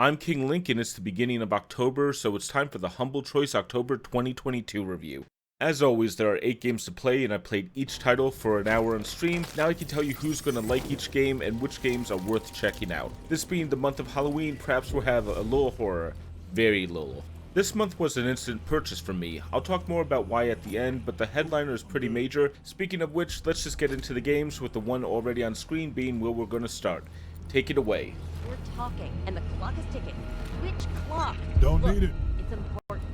I'm King Link and it's the beginning of October, so it's time for the Humble Choice October 2022 review. As always, there are 8 games to play and I played each title for an hour on stream. Now I can tell you who's going to like each game and which games are worth checking out. This being the month of Halloween, perhaps we'll have a little horror. Very little. This month was an instant purchase for me. I'll talk more about why at the end, but the headliner is pretty major. Speaking of which, let's just get into the games with the one already on screen being where we're going to start. Take it away. We're talking, and the clock is ticking. Which clock? Don't need it. It's important.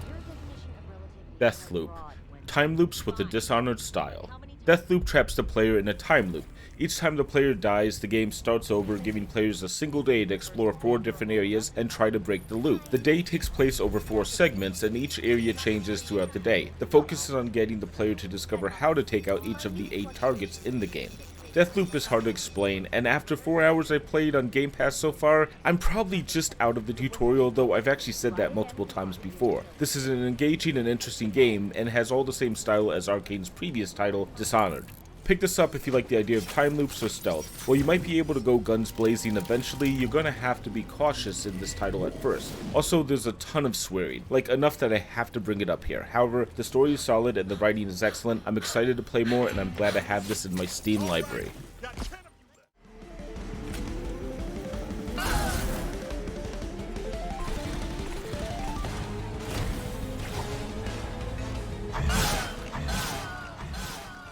Your definition of relativity Deathloop. is broad when- Time loops with a Dishonored style. Deathloop traps the player in a time loop. Each time the player dies, the game starts over, giving players a single day to explore 4 different areas and try to break the loop. The day takes place over 4 segments, and each area changes throughout the day. The focus is on getting the player to discover how to take out each of the 8 targets in the game. Deathloop is hard to explain, and after 4 hours I played on Game Pass so far, I'm probably just out of the tutorial, though I've actually said that multiple times before. This is an engaging and interesting game, and has all the same style as Arkane's previous title, Dishonored. Pick this up if you like the idea of time loops or stealth. While you might be able to go guns blazing eventually, you're gonna have to be cautious in this title at first. Also, there's a ton of swearing, like enough that I have to bring it up here. However, the story is solid and the writing is excellent. I'm excited to play more and I'm glad I have this in my Steam library.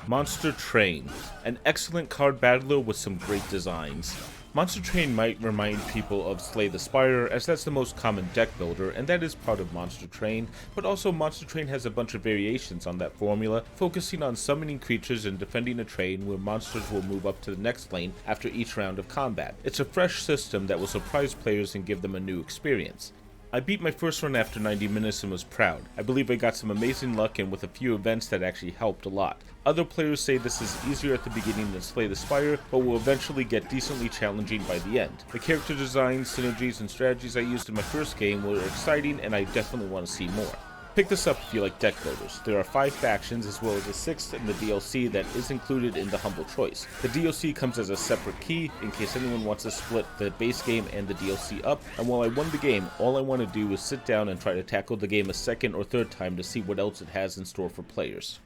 Monster Train, an excellent card battler with some great designs. Monster Train might remind people of Slay the Spire, as that's the most common deck builder, and that is part of Monster Train, but also Monster Train has a bunch of variations on that formula, focusing on summoning creatures and defending a train where monsters will move up to the next lane after each round of combat. It's a fresh system that will surprise players and give them a new experience. I beat my first run after 90 minutes and was proud. I believe I got some amazing luck and with a few events that actually helped a lot. Other players say this is easier at the beginning than Slay the Spire, but will eventually get decently challenging by the end. The character designs, synergies, and strategies I used in my first game were exciting and I definitely want to see more. Pick this up if you like deck builders. There are 5 factions as well as a 6th in the DLC that is included in the Humble Choice. The DLC comes as a separate key in case anyone wants to split the base game and the DLC up, and while I won the game, all I want to do is sit down and try to tackle the game a second or third time to see what else it has in store for players.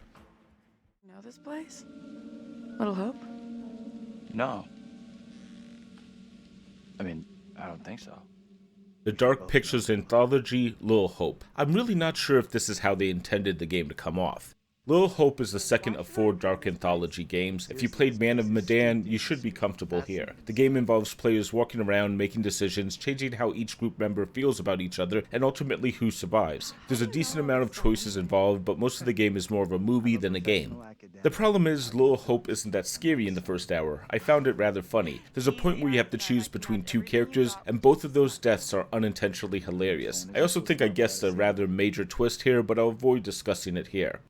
Know this place? Little Hope? No. I mean, I don't think so. The Dark Pictures Anthology, Little Hope. I'm really not sure if this is how they intended the game to come off. Little Hope is the second of 4 Dark Anthology games. If you played Man of Medan, you should be comfortable here. The game involves players walking around, making decisions, changing how each group member feels about each other, and ultimately who survives. There's a decent amount of choices involved, but most of the game is more of a movie than a game. The problem is, Little Hope isn't that scary in the first hour. I found it rather funny. There's a point where you have to choose between 2 characters, and both of those deaths are unintentionally hilarious. I also think I guessed a rather major twist here, but I'll avoid discussing it here.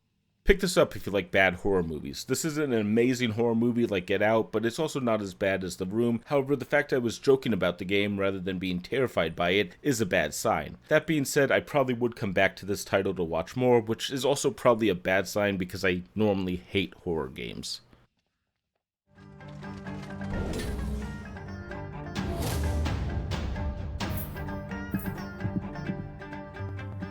Pick this up if you like bad horror movies. This isn't an amazing horror movie like Get Out, but it's also not as bad as The Room. However, the fact I was joking about the game rather than being terrified by it is a bad sign. That being said, I probably would come back to this title to watch more, which is also probably a bad sign because I normally hate horror games.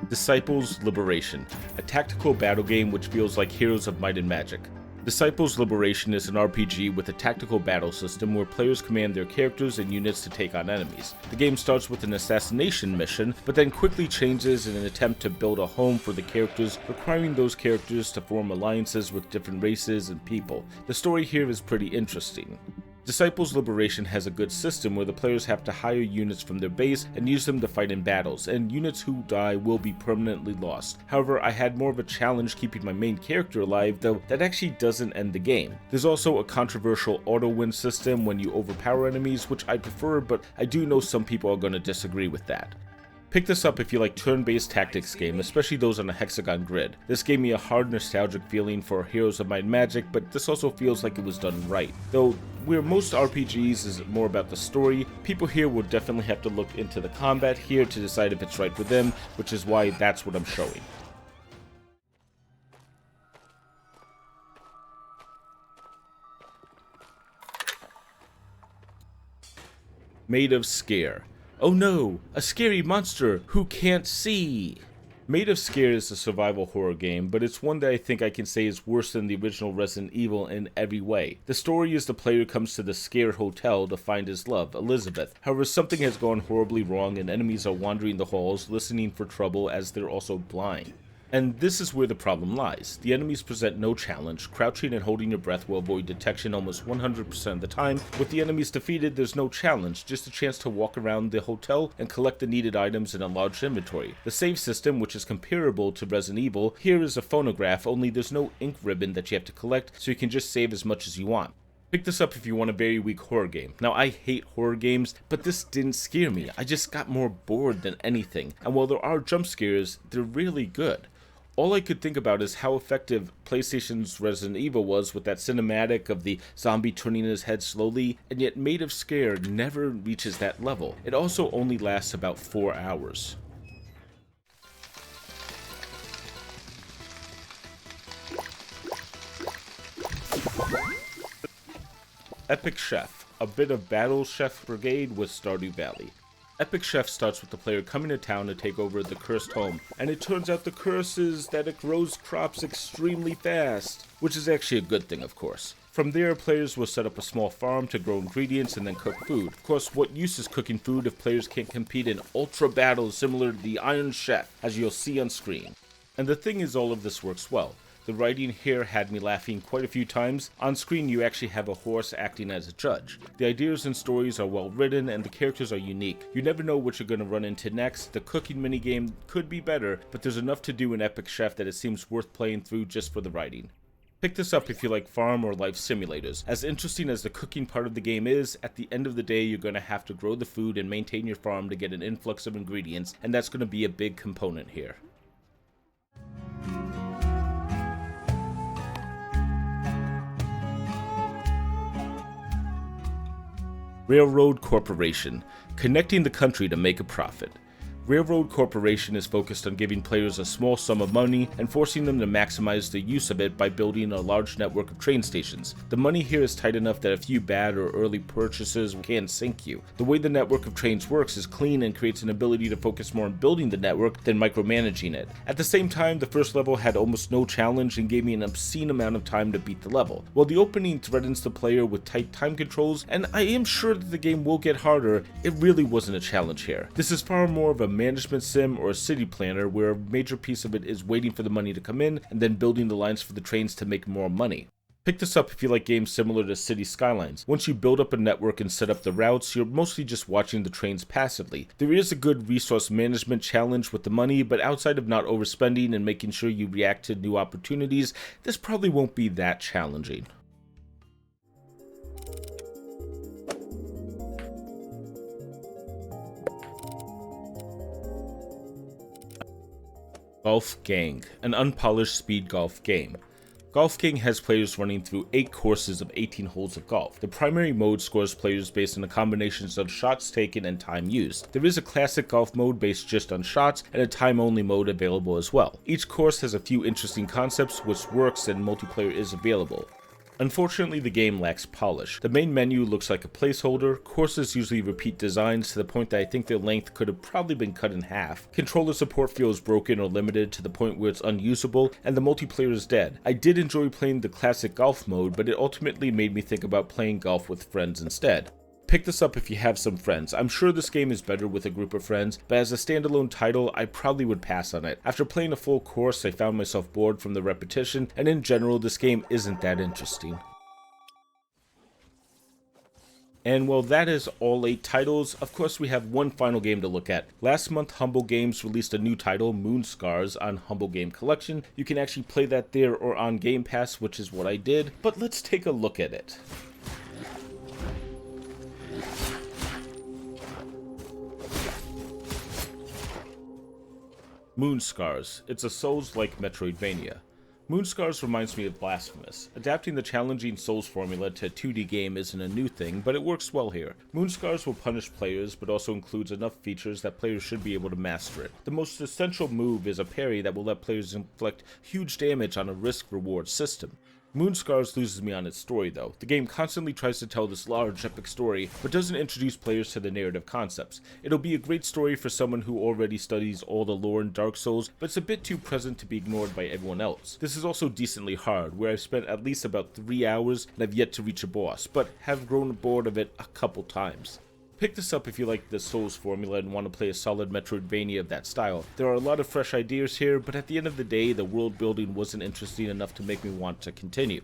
Disciples Liberation, a tactical battle game which feels like Heroes of Might and Magic. Disciples Liberation is an RPG with a tactical battle system where players command their characters and units to take on enemies. The game starts with an assassination mission, but then quickly changes in an attempt to build a home for the characters, requiring those characters to form alliances with different races and people. The story here is pretty interesting. Disciples Liberation has a good system where the players have to hire units from their base and use them to fight in battles, and units who die will be permanently lost. However, I had more of a challenge keeping my main character alive, though that actually doesn't end the game. There's also a controversial auto-win system when you overpower enemies, which I prefer, but I do know some people are going to disagree with that. Pick this up if you like turn-based tactics game, especially those on a hexagon grid. This gave me a hard nostalgic feeling for Heroes of Might and Magic, but this also feels like it was done right. Though, where most RPGs is more about the story, people here will definitely have to look into the combat here to decide if it's right for them, which is why that's what I'm showing. Maid of Sker. Oh no, a scary monster who can't see! Maid of Sker is a survival horror game, but it's one that I think I can say is worse than the original Resident Evil in every way. The story is the player comes to the Sker Hotel to find his love, Elizabeth. However, something has gone horribly wrong and enemies are wandering the halls listening for trouble as they're also blind. And this is where the problem lies. The enemies present no challenge. Crouching and holding your breath will avoid detection almost 100% of the time. With the enemies defeated, there's no challenge, just a chance to walk around the hotel and collect the needed items in a large inventory. The save system, which is comparable to Resident Evil, here is a phonograph, only there's no ink ribbon that you have to collect, so you can just save as much as you want. Pick this up if you want a very weak horror game. Now, I hate horror games, but this didn't scare me. I just got more bored than anything. And while there are jump scares, they're really good. All I could think about is how effective PlayStation's Resident Evil was with that cinematic of the zombie turning his head slowly, and yet Maid of Sker never reaches that level. It also only lasts about 4 hours. Epic Chef, a bit of Battle Chef Brigade with Stardew Valley. Epic Chef starts with the player coming to town to take over the cursed home, and it turns out the curse is that it grows crops extremely fast, which is actually a good thing, of course. From there, players will set up a small farm to grow ingredients and then cook food. Of course, what use is cooking food if players can't compete in ultra battles similar to the Iron Chef, as you'll see on screen? And the thing is, all of this works well. The writing here had me laughing quite a few times. On screen, you actually have a horse acting as a judge. The ideas and stories are well written, and the characters are unique. You never know what you're going to run into next. The cooking minigame could be better, but there's enough to do in Epic Chef that it seems worth playing through just for the writing. Pick this up if you like farm or life simulators. As interesting as the cooking part of the game is, at the end of the day you're going to have to grow the food and maintain your farm to get an influx of ingredients, and that's going to be a big component here. Railroad Corporation, connecting the country to make a profit. Railroad Corporation is focused on giving players a small sum of money and forcing them to maximize the use of it by building a large network of train stations. The money here is tight enough that a few bad or early purchases can sink you. The way the network of trains works is clean and creates an ability to focus more on building the network than micromanaging it. At the same time, the first level had almost no challenge and gave me an obscene amount of time to beat the level. While the opening threatens the player with tight time controls, and I am sure that the game will get harder, it really wasn't a challenge here. This is far more of a management sim or a city planner where a major piece of it is waiting for the money to come in and then building the lines for the trains to make more money. Pick this up if you like games similar to City Skylines. Once you build up a network and set up the routes, you're mostly just watching the trains passively. There is a good resource management challenge with the money, but outside of not overspending and making sure you react to new opportunities, this probably won't be that challenging. Golf Gang, an unpolished speed golf game. Golf Gang has players running through 8 courses of 18 holes of golf. The primary mode scores players based on the combinations of shots taken and time used. There is a classic golf mode based just on shots and a time-only mode available as well. Each course has a few interesting concepts which works and multiplayer is available. Unfortunately, the game lacks polish. The main menu looks like a placeholder, courses usually repeat designs to the point that I think their length could have probably been cut in half. Controller support feels broken or limited to the point where it's unusable, and the multiplayer is dead. I did enjoy playing the classic golf mode, but it ultimately made me think about playing golf with friends instead. Pick this up if you have some friends. I'm sure this game is better with a group of friends, but as a standalone title, I probably would pass on it. After playing a full course, I found myself bored from the repetition, and in general, this game isn't that interesting. And while that is all 8 titles, of course we have one final game to look at. Last month, Humble Games released a new title, MoonScars, on Humble Game Collection. You can actually play that there or on Game Pass, which is what I did, but let's take a look at it. MoonScars. It's a Souls-like Metroidvania. MoonScars reminds me of Blasphemous. Adapting the challenging Souls formula to a 2D game isn't a new thing, but it works well here. MoonScars will punish players, but also includes enough features that players should be able to master it. The most essential move is a parry that will let players inflict huge damage on a risk-reward system. MoonScars loses me on its story though. The game constantly tries to tell this large, epic story, but doesn't introduce players to the narrative concepts. It'll be a great story for someone who already studies all the lore in Dark Souls, but it's a bit too present to be ignored by everyone else. This is also decently hard, where I've spent at least about 3 hours and I've yet to reach a boss, but have grown bored of it a couple times. Pick this up if you like the Souls formula and want to play a solid Metroidvania of that style. There are a lot of fresh ideas here, but at the end of the day, the world building wasn't interesting enough to make me want to continue.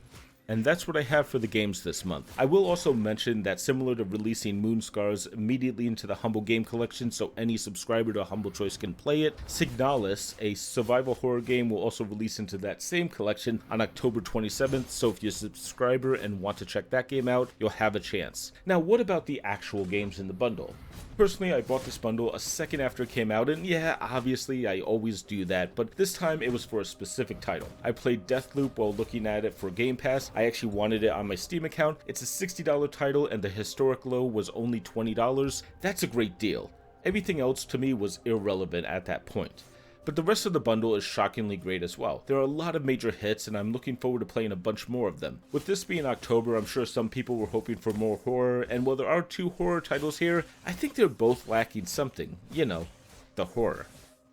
And that's what I have for the games this month. I will also mention that similar to releasing MoonScars immediately into the Humble Game Collection so any subscriber to Humble Choice can play it, Signalis, a survival horror game, will also release into that same collection on October 27th, so if you're a subscriber and want to check that game out, you'll have a chance. Now, what about the actual games in the bundle? Personally, I bought this bundle a second after it came out, and yeah, obviously I always do that, but this time it was for a specific title. I played Deathloop while looking at it for Game Pass. I actually wanted it on my Steam account. It's a $60 title and the historic low was only $20. That's a great deal. Everything else to me was irrelevant at that point. But the rest of the bundle is shockingly great as well. There are a lot of major hits and I'm looking forward to playing a bunch more of them. With this being October, I'm sure some people were hoping for more horror, and while there are 2 horror titles here, I think they're both lacking something. You know, the horror.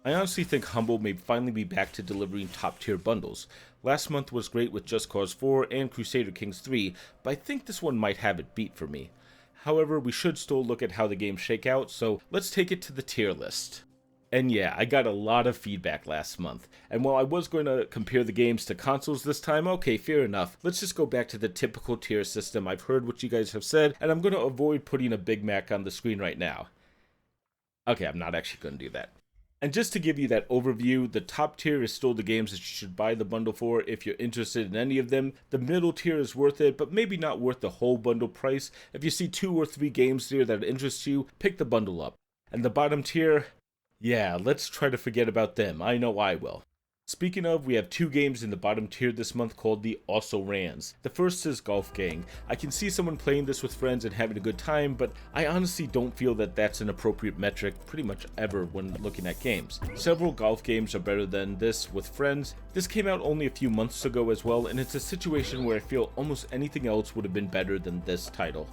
I honestly think Humble may finally be back to delivering top tier bundles. Last month was great with Just Cause 4 and Crusader Kings 3, but I think this one might have it beat for me. However, we should still look at how the games shake out, so let's take it to the tier list. And yeah, I got a lot of feedback last month, and while I was going to compare the games to consoles this time, okay, fair enough. Let's just go back to the typical tier system. I've heard what you guys have said, and I'm going to avoid putting a Big Mac on the screen right now. Okay, I'm not actually going to do that. And just to give you that overview, the top tier is still the games that you should buy the bundle for if you're interested in any of them. The middle tier is worth it, but maybe not worth the whole bundle price. If you see 2 or 3 games there that interest you, pick the bundle up. And the bottom tier, yeah, let's try to forget about them. I know I will. Speaking of, we have 2 games in the bottom tier this month called the Also Rans. The first is Golf Gang. I can see someone playing this with friends and having a good time, but I honestly don't feel that that's an appropriate metric pretty much ever when looking at games. Several golf games are better than this with friends. This came out only a few months ago as well, and it's a situation where I feel almost anything else would have been better than this title.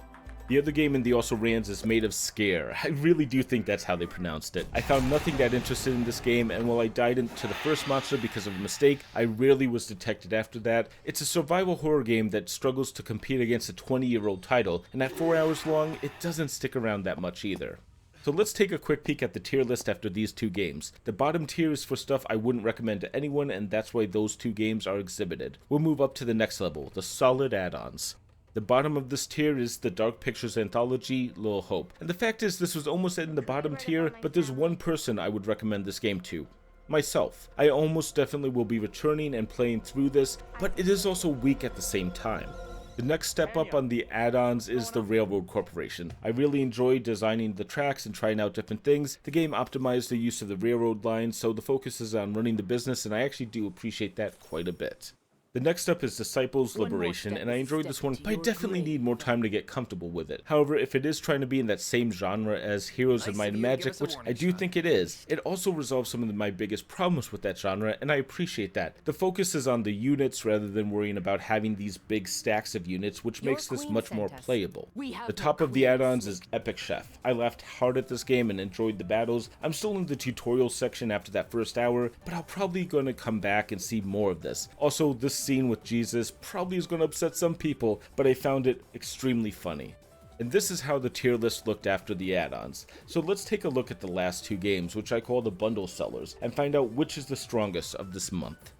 The other game in the Also Rans is Maid of Sker. I really do think that's how they pronounced it. I found nothing that interested in this game, and while I died into the first monster because of a mistake, I rarely was detected after that. It's a survival horror game that struggles to compete against a 20-year-old title, and at 4 hours long, it doesn't stick around that much either. So let's take a quick peek at the tier list after these 2 games. The bottom tier is for stuff I wouldn't recommend to anyone, and that's why those 2 games are exhibited. We'll move up to the next level, the solid add-ons. The bottom of this tier is the Dark Pictures Anthology, Little Hope. And the fact is, this was almost in the bottom tier, but there's one person I would recommend this game to. Myself. I almost definitely will be returning and playing through this, but it is also weak at the same time. The next step up on the add-ons is the Railroad Corporation. I really enjoy designing the tracks and trying out different things. The game optimized the use of the railroad lines, so the focus is on running the business, and I actually do appreciate that quite a bit. The next up is Disciples Liberation, and I enjoyed this one, but I definitely need more time to get comfortable with it. However, if it is trying to be in that same genre as Heroes of Might and Magic, which I do think it is, it also resolves some of my biggest problems with that genre, and I appreciate that. The focus is on the units rather than worrying about having these big stacks of units, which makes this much more playable. The top of the add-ons is Epic Chef. I laughed hard at this game and enjoyed the battles. I'm still in the tutorial section after that first hour, but I'm probably going to come back and see more of this. Also, this scene with Jesus probably is going to upset some people, but I found it extremely funny. And this is how the tier list looked after the add-ons. So let's take a look at the last 2 games, which I call the bundle sellers, and find out which is the strongest of this month.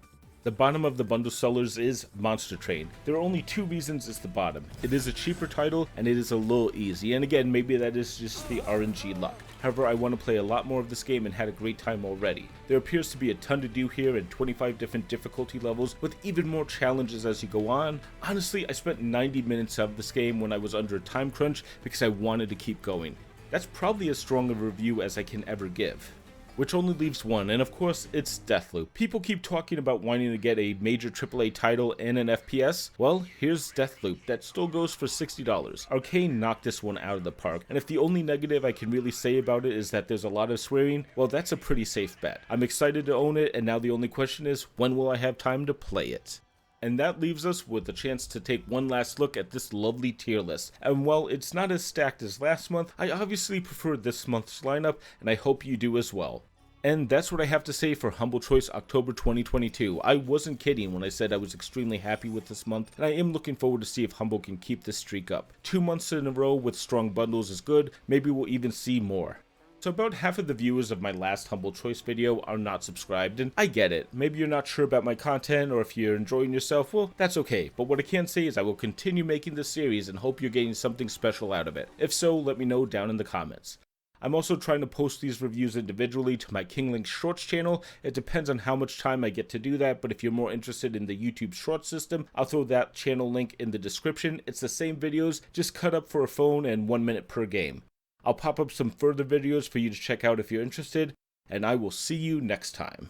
The bottom of the bundle sellers is Monster Train. There are only 2 reasons it's the bottom. It is a cheaper title, and it is a little easy, and again, maybe that is just the RNG luck. However, I want to play a lot more of this game and had a great time already. There appears to be a ton to do here and 25 different difficulty levels with even more challenges as you go on. Honestly, I spent 90 minutes of this game when I was under a time crunch because I wanted to keep going. That's probably as strong a review as I can ever give. Which only leaves one, and of course, it's Deathloop. People keep talking about wanting to get a major AAA title and an FPS. Well, here's Deathloop, that still goes for $60. Arcane knocked this one out of the park, and if the only negative I can really say about it is that there's a lot of swearing, well, that's a pretty safe bet. I'm excited to own it, and now the only question is, when will I have time to play it? And that leaves us with a chance to take one last look at this lovely tier list. And while it's not as stacked as last month, I obviously prefer this month's lineup, and I hope you do as well. And that's what I have to say for Humble Choice October 2022. I wasn't kidding when I said I was extremely happy with this month, and I am looking forward to see if Humble can keep this streak up. 2 months in a row with strong bundles is good, maybe we'll even see more. So about half of the viewers of my last Humble Choice video are not subscribed, and I get it. Maybe you're not sure about my content, or if you're enjoying yourself, well, that's okay. But what I can say is I will continue making this series and hope you're getting something special out of it. If so, let me know down in the comments. I'm also trying to post these reviews individually to my King Link Shorts channel. It depends on how much time I get to do that, but if you're more interested in the YouTube Shorts system, I'll throw that channel link in the description. It's the same videos, just cut up for a phone and 1 minute per game. I'll pop up some further videos for you to check out if you're interested, and I will see you next time.